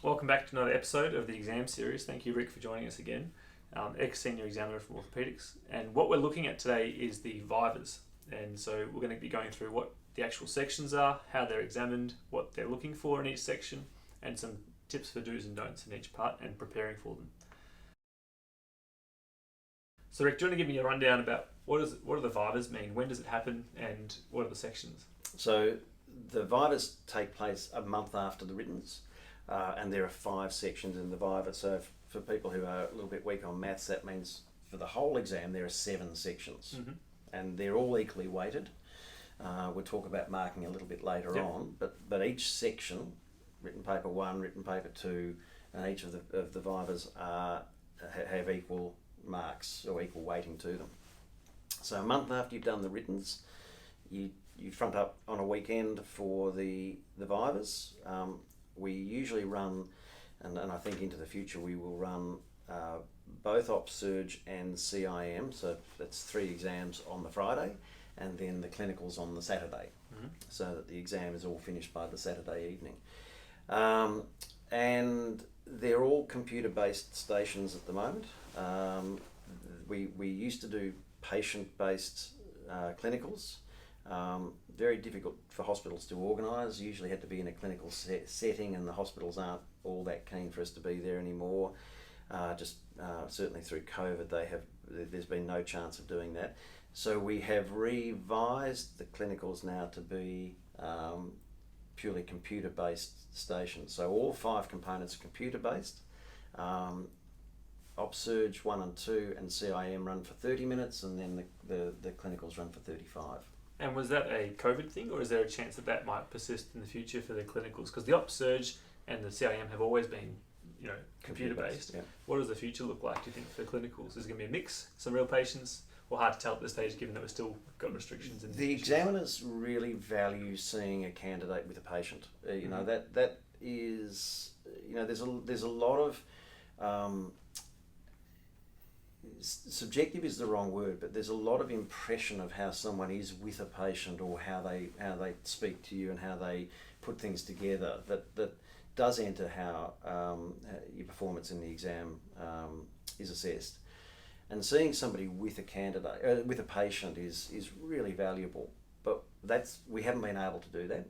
Welcome back to another episode of the exam series. Thank you, Ric, for joining us again. Ex-senior examiner from Orthopaedics. And what we're looking at today is the Vivas. And so we're going to be going through what the actual sections are, how they're examined, what they're looking for in each section, and some tips for do's and don'ts in each part and preparing for them. So Ric, do you want to give me a rundown about what do the Vivas mean? When does it happen and what are the sections? So the Vivas take place a month after the writtens. And there are 5 sections in the Viva. So for people who are a little bit weak on maths, that means for the whole exam there are 7 sections, and they're all equally weighted. We'll talk about marking a little bit later on, but each section, written paper 1, written paper 2, and each of the Vivas have equal marks or equal weighting to them. So a month after you've done the writtens, you front up on a weekend for the Vivas. We usually run, and I think into the future we will run both Opsurg and CIM, so that's 3 exams on the Friday, and then the clinicals on the Saturday, so that the exam is all finished by the Saturday evening. And they're all computer-based stations at the moment. We used to do patient-based clinicals. Very difficult for hospitals to organise. Usually had to be in a clinical setting, and the hospitals aren't all that keen for us to be there anymore. Certainly through COVID, there's been no chance of doing that. So we have revised the clinicals now to be purely computer-based stations. So all 5 components are computer-based. Opsurg 1 and 2 and CIM run for 30 minutes, and then the clinicals run for 35. And was that a COVID thing, or is there a chance that might persist in the future for the clinicals? Because the Opsurg and the CIM have always been, computer-based. Yeah. What does the future look like, do you think, for clinicals? Is it going to be a mix, some real patients, or hard to tell at this stage given that we've still got restrictions? The examiners really value seeing a candidate with a patient. That is, there's a lot of subjective is the wrong word, but there's a lot of impression of how someone is with a patient, or how they speak to you and how they put things together that does enter how your performance in the exam is assessed. And seeing somebody with a candidate, with a patient, is really valuable. But we haven't been able to do that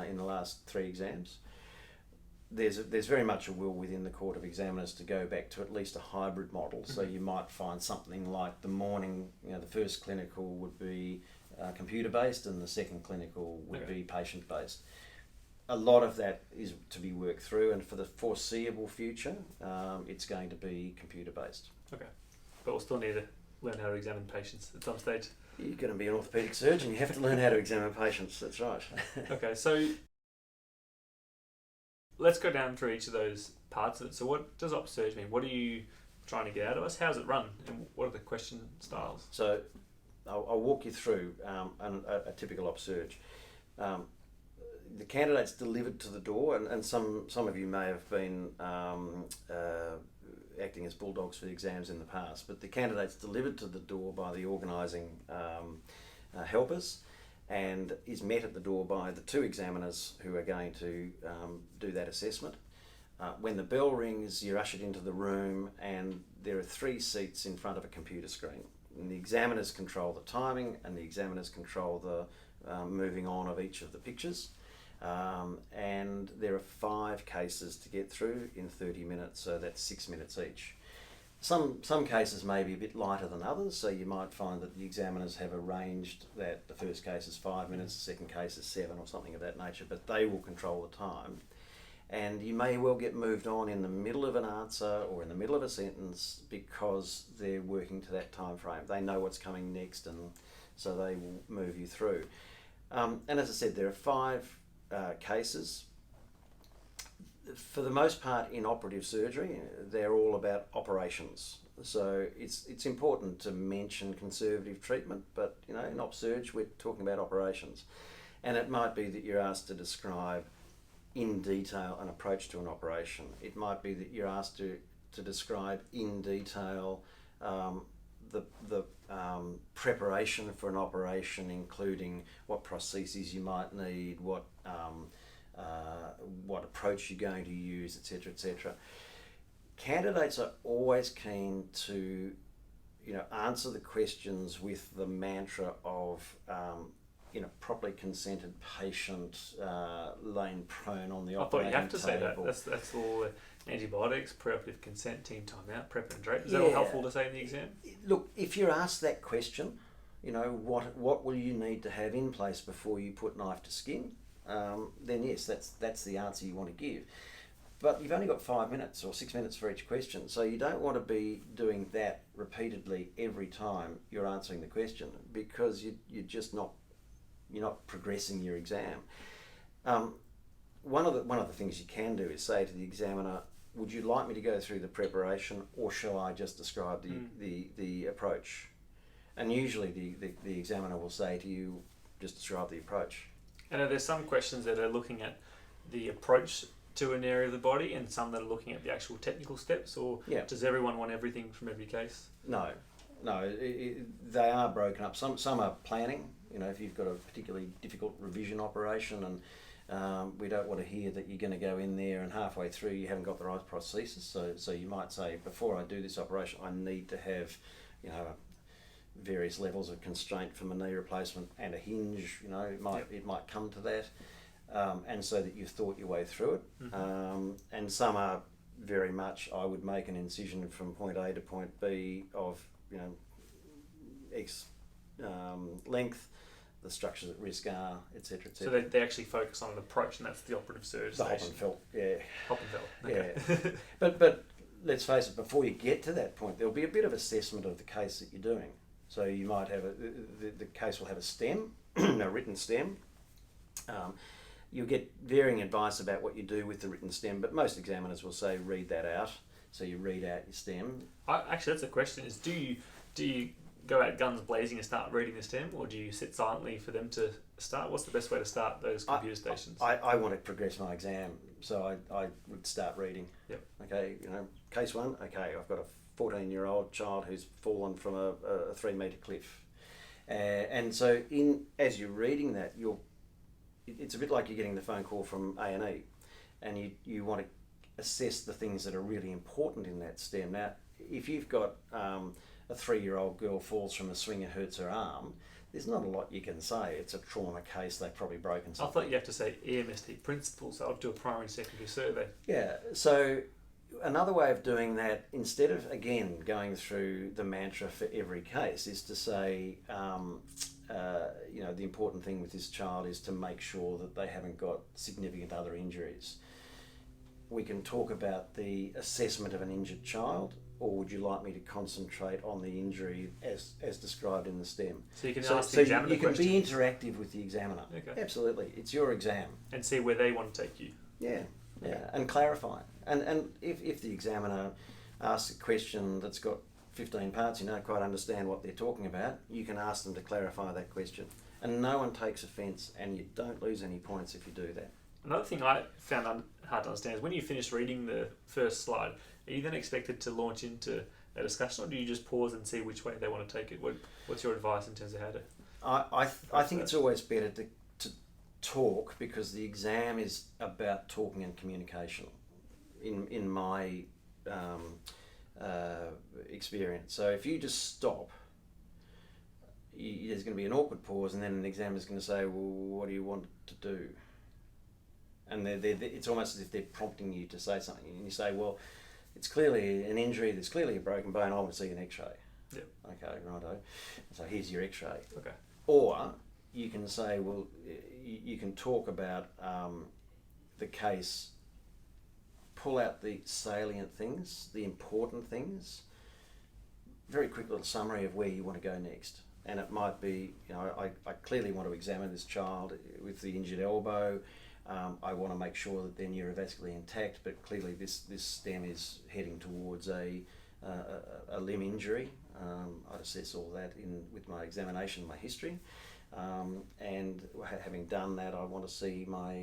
in the last 3 exams. There's very much a will within the Court of Examiners to go back to at least a hybrid model. So you might find something like the morning, the first clinical would be computer-based, and the second clinical would be patient-based. A lot of that is to be worked through, and for the foreseeable future, it's going to be computer-based. Okay, but we'll still need to learn how to examine patients at some stage. You're going to be an orthopaedic surgeon, you have to learn how to examine patients, that's right. Okay, so let's go down through each of those parts of it. So what does Opsurg mean? What are you trying to get out of us? How's it run? And what are the question styles? So I'll walk you through a typical Opsurg. The candidate's delivered to the door, and some of you may have been acting as bulldogs for the exams in the past, but the candidate's delivered to the door by the organising helpers, and is met at the door by the 2 examiners who are going to do that assessment. When the bell rings, you're ushered into the room, and there are 3 seats in front of a computer screen. And the examiners control the timing, and the examiners control the moving on of each of the pictures. And there are 5 cases to get through in 30 minutes, so that's 6 minutes each. Some cases may be a bit lighter than others, so you might find that the examiners have arranged that the first case is 5 minutes, the second case is 7, or something of that nature, but they will control the time. And you may well get moved on in the middle of an answer or in the middle of a sentence, because they're working to that time frame. They know what's coming next, and so they will move you through. And as I said, there are 5 cases. For the most part in operative surgery, they're all about operations. So it's important to mention conservative treatment, but in Opsurg we're talking about operations. And it might be that you're asked to describe in detail an approach to an operation. It might be that you're asked to describe in detail the preparation for an operation, including what prostheses you might need, what what approach you're going to use, etc., etc. Candidates are always keen to, answer the questions with the mantra of, properly consented patient, laying prone on the I thought operating you have to say that. table. That's all the antibiotics, preoperative consent, team timeout, prep and drape. Is that all helpful to say in the exam? Look, if you're asked that question, what will you need to have in place before you put knife to skin? Then yes, that's the answer you want to give. But you've only got 5 minutes or 6 minutes for each question, so you don't want to be doing that repeatedly every time you're answering the question, because you're not progressing your exam. One of the things you can do is say to the examiner, would you like me to go through the preparation, or shall I just describe the approach? And usually the examiner will say to you, just describe the approach. And are there some questions that are looking at the approach to an area of the body, and some that are looking at the actual technical steps, or does everyone want everything from every case? No, they are broken up. Some are planning. If you've got a particularly difficult revision operation, and we don't want to hear that you're going to go in there and halfway through you haven't got the right prosthesis. So you might say, before I do this operation, I need to have, various levels of constraint from a knee replacement and a hinge. It might come to that. And so that you've thought your way through it. Mm-hmm. And some are very much, I would make an incision from point A to point B of, X length, the structures at risk are, etc., etc. So they actually focus on an approach, and that's the operative surgery. The hop and felt, yeah. Hop and felt, okay. Yeah. But let's face it, before you get to that point, there'll be a bit of assessment of the case that you're doing. So you might have the case will have a stem, a written stem. You'll get varying advice about what you do with the written stem, but most examiners will say read that out. So you read out your stem. Actually, that's a question: is do you go out guns blazing and start reading the stem, or do you sit silently for them to start? What's the best way to start those computer stations? I want to progress my exam, so I would start reading. Yep. Okay, case one. Okay, I've got a 14-year-old child who's fallen from a 3-metre cliff, and so as you're reading that, it's a bit like you're getting the phone call from A&E, and you want to assess the things that are really important in that stem. Now, if you've got a 3-year-old girl falls from a swing and hurts her arm, there's not a lot you can say. It's a trauma case, they've probably broken something. I thought you have to say EMST principles. I'll do a primary secondary survey. Yeah, so another way of doing that, instead of, again, going through the mantra for every case, is to say, the important thing with this child is to make sure that they haven't got significant other injuries. We can talk about the assessment of an injured child, or would you like me to concentrate on the injury as described in the stem? So you can ask the examiner you can be interactive with the examiner. Okay. Absolutely. It's your exam. And see where they want to take you. Yeah, and clarify. And if the examiner asks a question that's got 15 parts, you don't quite understand what they're talking about, you can ask them to clarify that question. And no one takes offence, and you don't lose any points if you do that. Another thing I found hard to understand is when you finish reading the first slide, are you then expected to launch into a discussion, or do you just pause and see which way they want to take it? What's your advice in terms of how to... I think it's always better to talk, because the exam is about talking and communication, in my experience. So if you just stop, there's going to be an awkward pause, and then an examiner's going to say, well, what do you want to do? And it's almost as if they're prompting you to say something, and you say, well, it's clearly an injury, there's clearly a broken bone, I want to see an x-ray. Yep. Okay, righto. So here's your x-ray. Okay. Or you can say, well, you can talk about the case, pull out the salient things, the important things, very quick little summary of where you want to go next. And it might be, I clearly want to examine this child with the injured elbow. I want to make sure that they're neurovascularly intact, but clearly this stem is heading towards a limb injury. I'd assess all that with my examination, my history. And having done that, I want to see my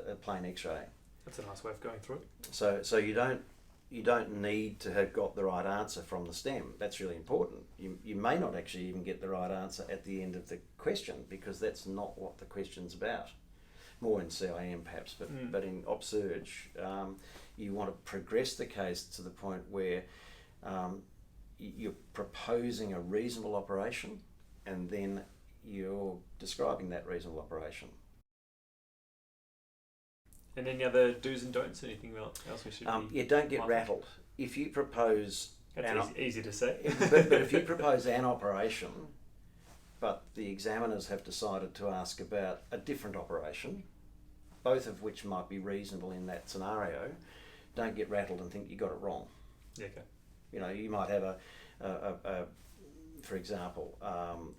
a plain x-ray. That's a nice way of going through it. So you don't need to have got the right answer from the stem. That's really important. You may not actually even get the right answer at the end of the question, because that's not what the question's about. more in CIM perhaps, but in Opsurg, you want to progress the case to the point where you're proposing a reasonable operation, and then you're describing that reasonable operation. And any other do's and don'ts? Anything else we should be? You don't get rattled. If you propose... That's easy to say. but if you propose an operation, but the examiners have decided to ask about a different operation, both of which might be reasonable in that scenario, don't get rattled and think you got it wrong. Yeah, okay. You know, you might have for example,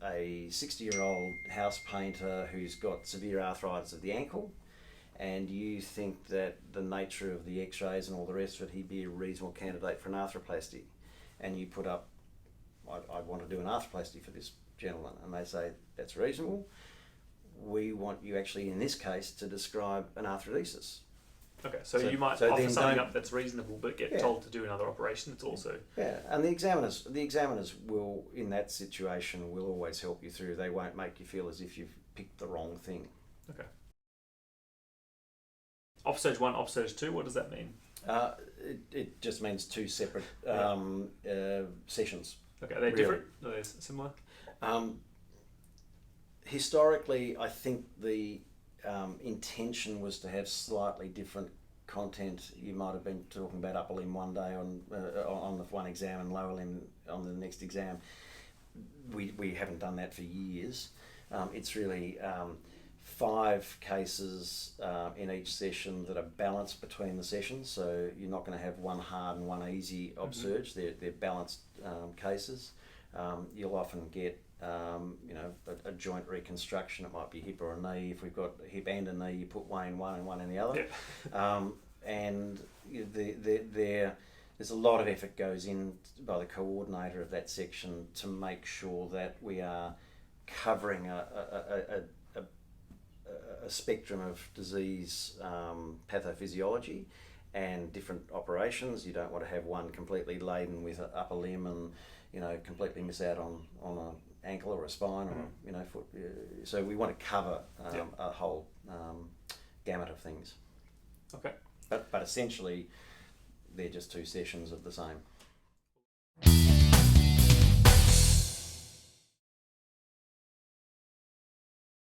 a 60-year-old house painter who's got severe arthritis of the ankle, and you think that the nature of the x-rays and all the rest of it, he'd be a reasonable candidate for an arthroplasty. And you put up, I want to do an arthroplasty for this gentleman, and they say, that's reasonable. We want you actually, in this case, to describe an arthrodesis. Okay, so you might offer something up that's reasonable, but get told to do another operation. It's also... Yeah, and the examiners will, in that situation, will always help you through. They won't make you feel as if you've picked the wrong thing. Okay. Opsurg 1, Opsurg 2, what does that mean? It just means two separate sessions. Okay, are they different? Are they similar? Historically, I think the intention was to have slightly different content. You might have been talking about upper limb one day on the one exam and lower limb on the next exam. We haven't done that for years. It's really 5 cases in each session that are balanced between the sessions, so you're not going to have one hard and one easy Opsurg. They're balanced cases. You'll often get a joint reconstruction. It might be hip or a knee. If we've got a hip and a knee, you put one in one and one in the other. Yeah. And there's a lot of effort goes in by the coordinator of that section to make sure that we are covering a spectrum of disease pathophysiology and different operations. You don't want to have one completely laden with an upper limb and completely miss out on an ankle or a spine or foot. So we want to cover a whole gamut of things. Okay. But essentially, they're just 2 sessions of the same.